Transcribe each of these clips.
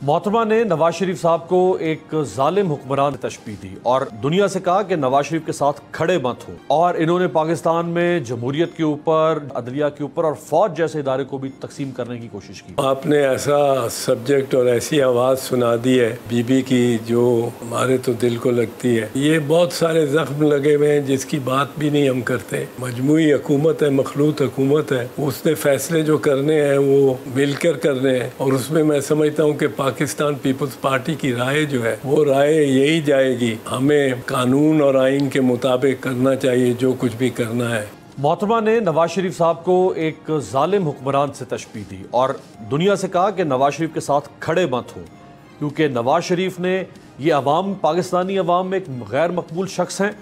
मोहतरमा ने नवाज शरीफ साहब को एक जालिम हुक्मरान तशबीह दी और दुनिया से कहा कि नवाज शरीफ के साथ खड़े मत हो। और इन्होंने पाकिस्तान में जमहूरियत के ऊपर, अदलिया के ऊपर और फौज जैसे इदारे को भी तकसीम करने की कोशिश की। आपने ऐसा सब्जेक्ट और ऐसी आवाज़ सुना दी है बीबी की जो हमारे तो दिल को लगती है। ये बहुत सारे जख्म लगे हुए हैं जिसकी बात भी नहीं हम करते। मजमूई हुकूमत है, मखलूत हुकूमत है, उसने फैसले जो करने हैं वो मिलकर करने हैं। और उसमें मैं समझता हूँ कि पाकिस्तान पीपल्स पार्टी की राय जो है वो राय यही जाएगी, हमें कानून और आइन के मुताबिक करना चाहिए जो कुछ भी करना है। मोहतरमा ने नवाज शरीफ साहब को एक जालिम हुक्मरान से तशबीह दी और दुनिया से कहा कि नवाज शरीफ के साथ खड़े मत हो, क्योंकि नवाज शरीफ ने ये अवाम, पाकिस्तानी अवाम में एक गैर मकबूल शख्स हैं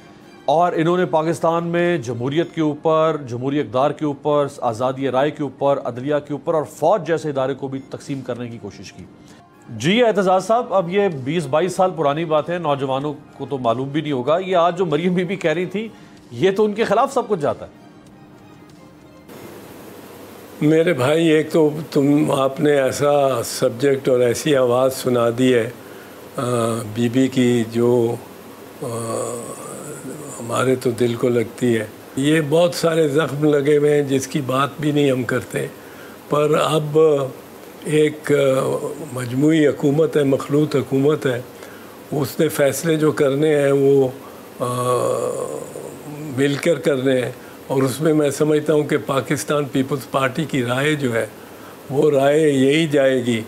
और इन्होंने पाकिस्तान में जमहूरियत के ऊपर, जमहूरी इक़दार के ऊपर, आज़ादी राय के ऊपर, अदलिया के ऊपर और फौज जैसे इदारे को भी तकसीम करने की कोशिश की। जी एतजाज़ साहब, अब ये 20-22 साल पुरानी बात है, नौजवानों को तो मालूम भी नहीं होगा। ये आज जो मरियम बीबी कह रही थी, ये तो उनके खिलाफ सब कुछ जाता है। मेरे भाई, एक तो आपने ऐसा सब्जेक्ट और ऐसी आवाज़ सुना दी है बीबी की जो हमारे तो दिल को लगती है। ये बहुत सारे ज़ख्म लगे हुए हैं जिसकी बात भी नहीं हम करते। पर अब एक मजमूई हुकूमत है, मखलूत हुकूमत है, उसने फ़ैसले जो करने हैं वो मिलकर करने हैं। और उसमें मैं समझता हूँ कि पाकिस्तान पीपल्स पार्टी की राय जो है वो राय यही जाएगी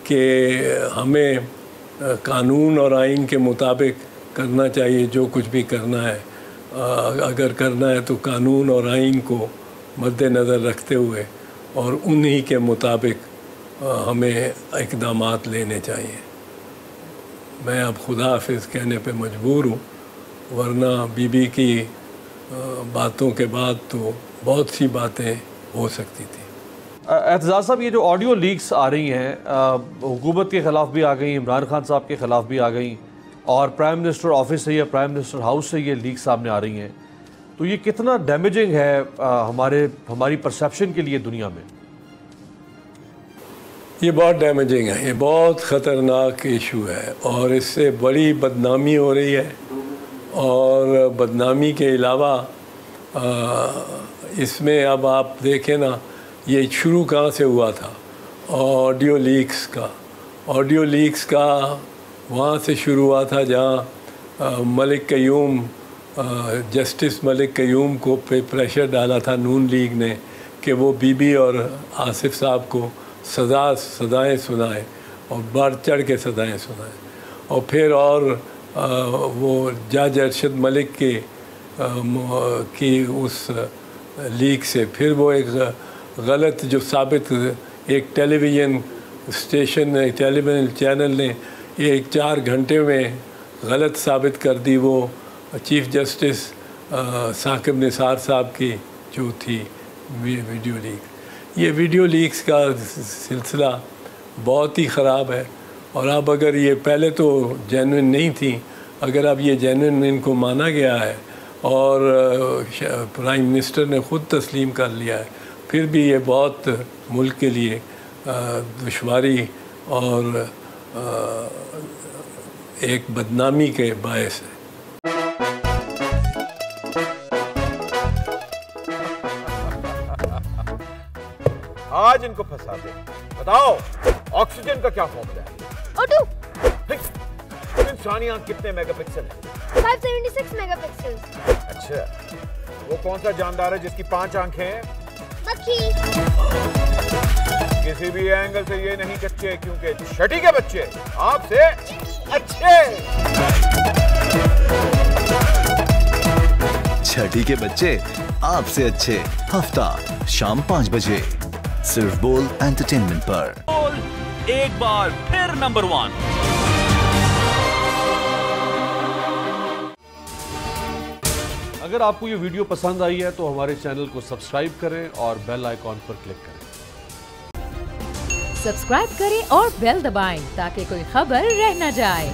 कि हमें कानून और आइन के मुताबिक करना चाहिए जो कुछ भी करना है। अगर करना है तो कानून और आइन को मद्देनज़र रखते हुए और उन्हीं के मुताबिक हमें इक़दामात लेने चाहिए। मैं अब खुदा हाफिज़ कहने पे मजबूर हूँ, वरना बीबी की बातों के बाद तो बहुत सी बातें हो सकती थी। एतजाज़ साहब, ये जो ऑडियो लीक्स आ रही हैं, हुकूमत के ख़िलाफ़ भी आ गई, इमरान खान साहब के ख़िलाफ़ भी आ गई और प्राइम मिनिस्टर ऑफिस से या प्राइम मिनिस्टर हाउस से ये लीक सामने आ रही हैं, तो ये कितना डैमेजिंग है हमारी परसेप्शन के लिए दुनिया में? ये बहुत डैमेजिंग है, ये बहुत ख़तरनाक इशू है और इससे बड़ी बदनामी हो रही है। और बदनामी के अलावा इसमें अब आप देखें ना, ये शुरू कहाँ से हुआ था? ऑडियो लीक्स का वहाँ से शुरू हुआ था जहाँ मलिक क़य्यूम, जस्टिस मलिक क़य्यूम को पे प्रेशर डाला था नून लीग ने कि वो बीबी और आसिफ साहब को सज़ाएँ सुनाएं और बढ़ चढ़ के सज़ाएँ सुनाएं। और फिर वो जज अरशद मलिक की उस लीक से फिर वो एक गलत जो साबित, एक टेलीविज़न स्टेशन, टेलीविज़न चैनल ने एक 4 घंटे में गलत साबित कर दी वो चीफ़ जस्टिस साकिब निसार साहब की जो थी वीडियो लीक। ये वीडियो लीक्स का सिलसिला बहुत ही ख़राब है। और अब अगर ये पहले तो जेन्युइन नहीं थी, अगर अब ये जेन्युइन इनको माना गया है और प्राइम मिनिस्टर ने ख़ुद तस्लीम कर लिया है, फिर भी ये बहुत मुल्क के लिए दुश्वारी और एक बदनामी के बायस है। आज इनको फंसा दे। बताओ, ऑक्सीजन का क्या फॉर्मूला है? O2। इंसानी आंख कितने मेगापिक्सल है? 576 मेगापिक्सल। अच्छा, वो कौन सा जानदार है जिसकी 5 आंखें हैं? मक्खी। किसी भी एंगल से ये नहीं कच्चे, क्योंकि छठी के बच्चे आपसे अच्छे। छठी के बच्चे आपसे अच्छे, हफ्ता शाम 5 बजे सिर्फ बोल एंटरटेनमेंट पर। बोल एक बार फिर नंबर 1। अगर आपको ये वीडियो पसंद आई है तो हमारे चैनल को सब्सक्राइब करें और बेल आइकॉन पर क्लिक करें। सब्सक्राइब करें और बेल दबाएं ताकि कोई खबर रह न जाए।